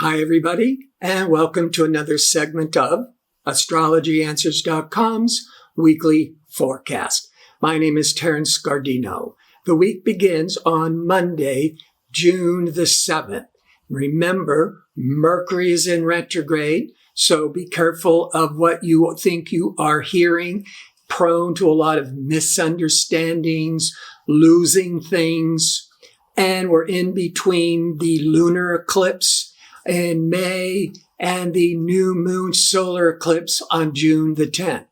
Hi, everybody, and welcome to another segment of AstrologyAnswers.com's weekly forecast. My name is Terence Gardino. The week begins on Monday, June the 7th. Remember, Mercury is in retrograde, so be careful of what you think you are hearing, prone to a lot of misunderstandings, losing things, and we're in between the lunar eclipse in May and the new moon solar eclipse on June the 10th.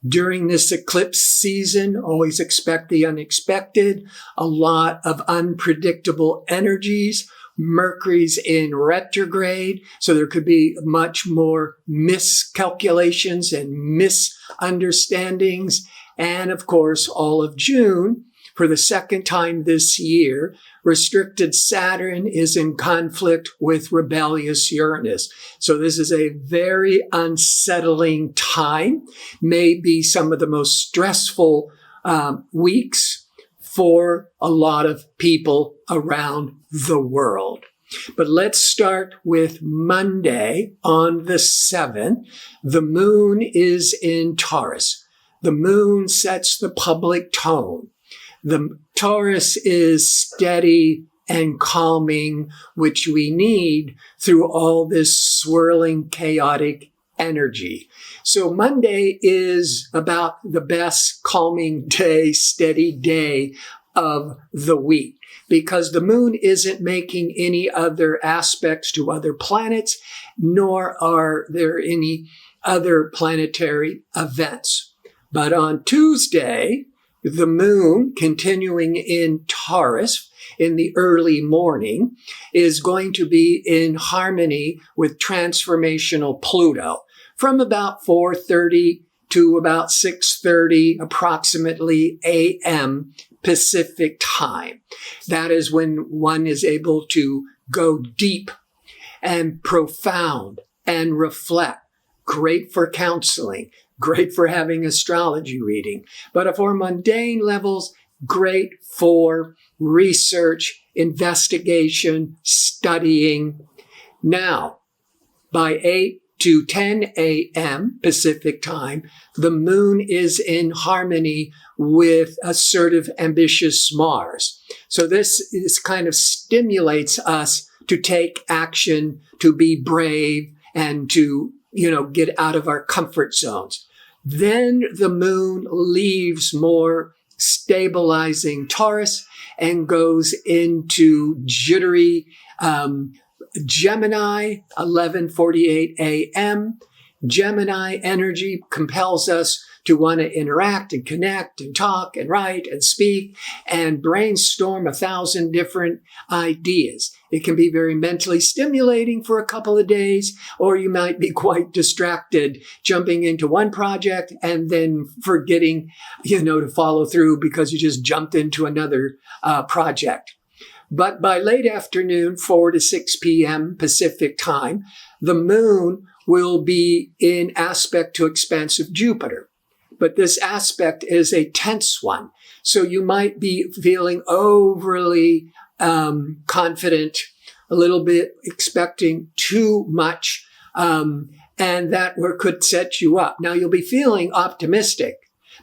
During this eclipse season, always expect the unexpected, a lot of unpredictable energies. Mercury's in retrograde, so there could be much more miscalculations and misunderstandings. And of course, all of June, for the second time this year, restricted Saturn is in conflict with rebellious Uranus. So this is a very unsettling time, maybe some of the most stressful weeks for a lot of people around the world. But let's start with Monday on the 7th. The moon is in Taurus. The moon sets the public tone. The Taurus is steady and calming, which we need through all this swirling, chaotic energy. So Monday is about the best calming day, steady day of the week, because the moon isn't making any other aspects to other planets, nor are there any other planetary events. But on Tuesday, the moon, continuing in Taurus in the early morning, is going to be in harmony with transformational Pluto from about 4:30 to about 6:30 approximately a.m. Pacific time. That is when one is able to go deep and profound and reflect. Great for counseling. Great for having astrology reading, but for mundane levels, great for research, investigation, studying. Now, by 8 to 10 a.m. Pacific time, the moon is in harmony with assertive, ambitious Mars. So this kind of stimulates us to take action, to be brave, and to, get out of our comfort zones. Then the moon leaves more stabilizing Taurus and goes into jittery Gemini, 11:48 a.m. Gemini energy compels us to want to interact and connect and talk and write and speak and brainstorm 1,000 different ideas. It can be very mentally stimulating for a couple of days, or you might be quite distracted jumping into one project and then forgetting, to follow through because you just jumped into another project. But by late afternoon, 4 to 6 p.m. Pacific time, the moon will be in aspect to expansive Jupiter. But this aspect is a tense one. So you might be feeling overly confident, a little bit expecting too much, and that could set you up. Now you'll be feeling optimistic,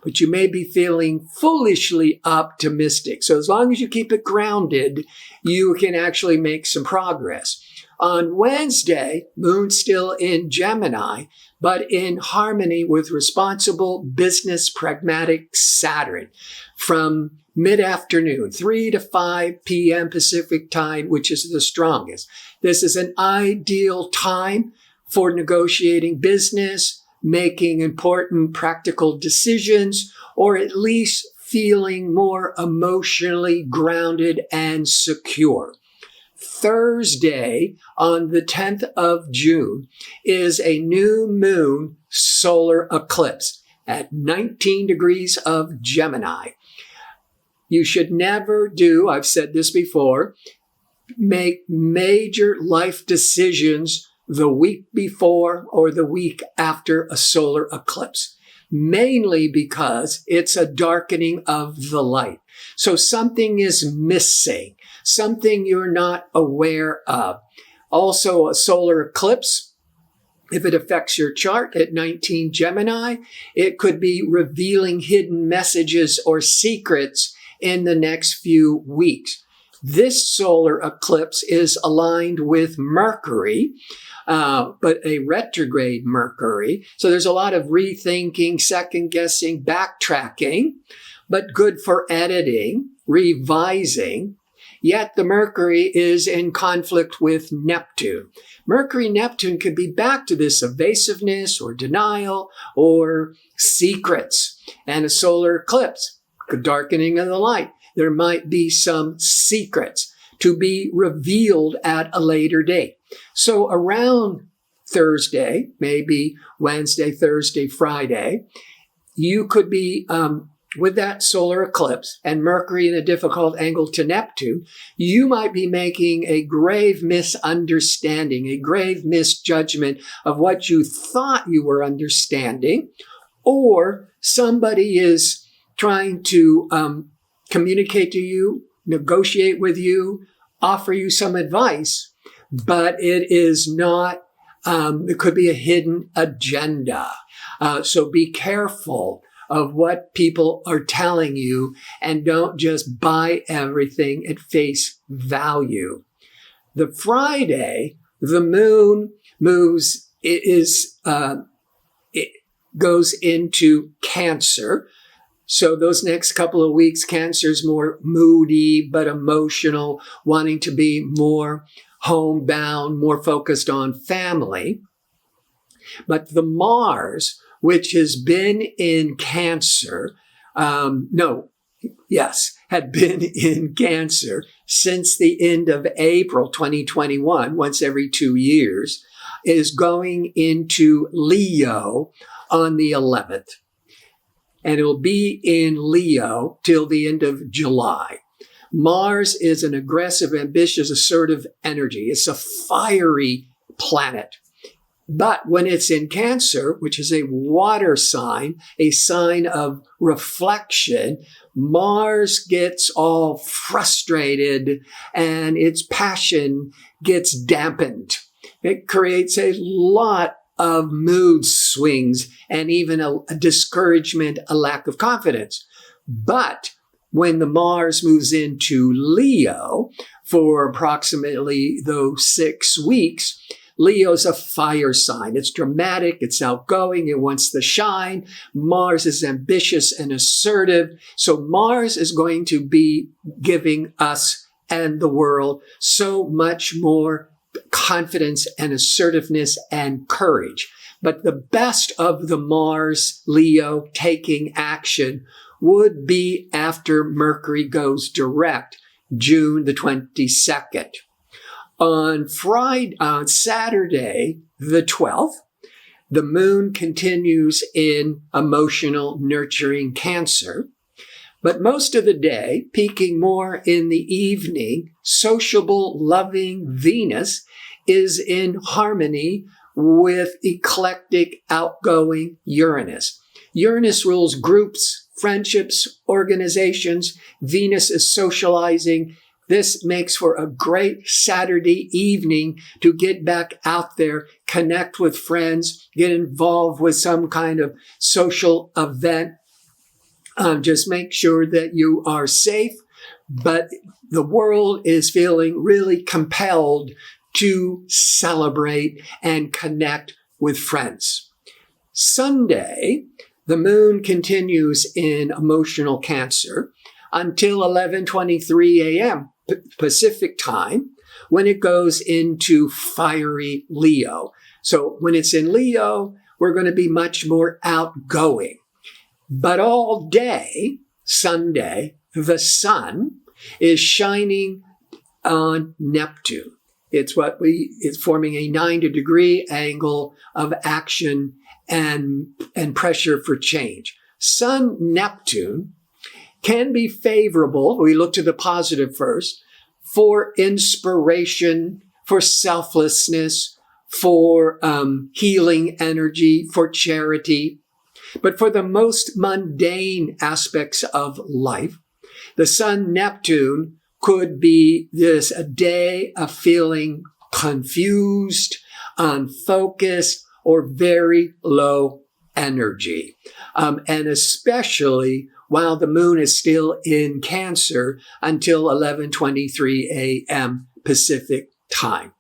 but you may be feeling foolishly optimistic. So as long as you keep it grounded, you can actually make some progress. On Wednesday, moon still in Gemini, but in harmony with responsible, business, pragmatic Saturn from mid-afternoon, 3 to 5 p.m. Pacific time, which is the strongest. This is an ideal time for negotiating business, making important practical decisions, or at least feeling more emotionally grounded and secure. Thursday, on the 10th of June, is a new moon solar eclipse at 19 degrees of Gemini. You should never do, I've said this before, make major life decisions the week before or the week after a solar eclipse, mainly because it's a darkening of the light. So something is missing, something you're not aware of. Also, a solar eclipse, if it affects your chart at 19 Gemini, it could be revealing hidden messages or secrets in the next few weeks. This solar eclipse is aligned with Mercury, but a retrograde Mercury. So there's a lot of rethinking, second guessing, backtracking, but good for editing, revising. Yet the Mercury is in conflict with Neptune. Mercury-Neptune could be back to this evasiveness or denial or secrets. And a solar eclipse, darkening of the light. There might be some secrets to be revealed at a later date. So around Thursday, maybe Wednesday, Thursday, Friday, you could be with that solar eclipse and Mercury in a difficult angle to Neptune, you might be making a grave misunderstanding, a grave misjudgment of what you thought you were understanding, or somebody is trying to communicate to you, negotiate with you, offer you some advice, but it is not, it could be a hidden agenda. So be careful of what people are telling you and don't just buy everything at face value. The Friday, the moon moves, it goes into Cancer. So those next couple of weeks, Cancer is more moody, but emotional, wanting to be more homebound, more focused on family. But the Mars, which has been in Cancer, had been in Cancer since the end of April 2021, once every 2 years, is going into Leo on the 11th. And it will be in Leo till the end of July. Mars is an aggressive, ambitious, assertive energy. It's a fiery planet. But when it's in Cancer, which is a water sign, a sign of reflection, Mars gets all frustrated and its passion gets dampened. It creates a lot of mood swings and even a discouragement, a lack of confidence. But when the Mars moves into Leo for approximately those 6 weeks, Leo's a fire sign. It's dramatic. It's outgoing. It wants to shine. Mars is ambitious and assertive. So Mars is going to be giving us and the world so much more confidence and assertiveness and courage. But the best of the Mars Leo taking action would be after Mercury goes direct, June the 22nd. On Saturday, the 12th, the moon continues in emotional, nurturing Cancer. But most of the day, peaking more in the evening, sociable, loving Venus is in harmony with eclectic, outgoing Uranus. Uranus rules groups, friendships, organizations. Venus is socializing. This makes for a great Saturday evening to get back out there, connect with friends, get involved with some kind of social event. Just make sure that you are safe, but the world is feeling really compelled to celebrate and connect with friends. Sunday, the moon continues in emotional Cancer until 11:23 a.m. Pacific time, when it goes into fiery Leo. So when it's in Leo, we're going to be much more outgoing. But all day, Sunday, the sun is shining on Neptune. It's forming a 90-degree angle of action and pressure for change. Sun Neptune can be favorable, we look to the positive first, for inspiration, for selflessness, for healing energy, for charity. But for the most mundane aspects of life, the Sun Neptune could be a day of feeling confused, unfocused, or very low energy. And especially while the moon is still in Cancer until 11:23 a.m. Pacific time.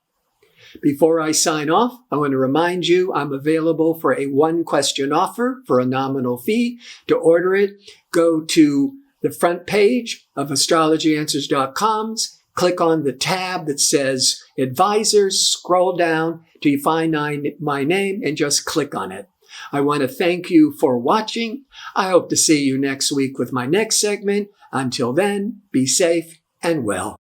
Before I sign off, I want to remind you I'm available for a one-question offer for a nominal fee. To order it, go to the front page of astrologyanswers.com, click on the tab that says Advisors, scroll down till you find my name, and just click on it. I want to thank you for watching. I hope to see you next week with my next segment. Until then, be safe and well.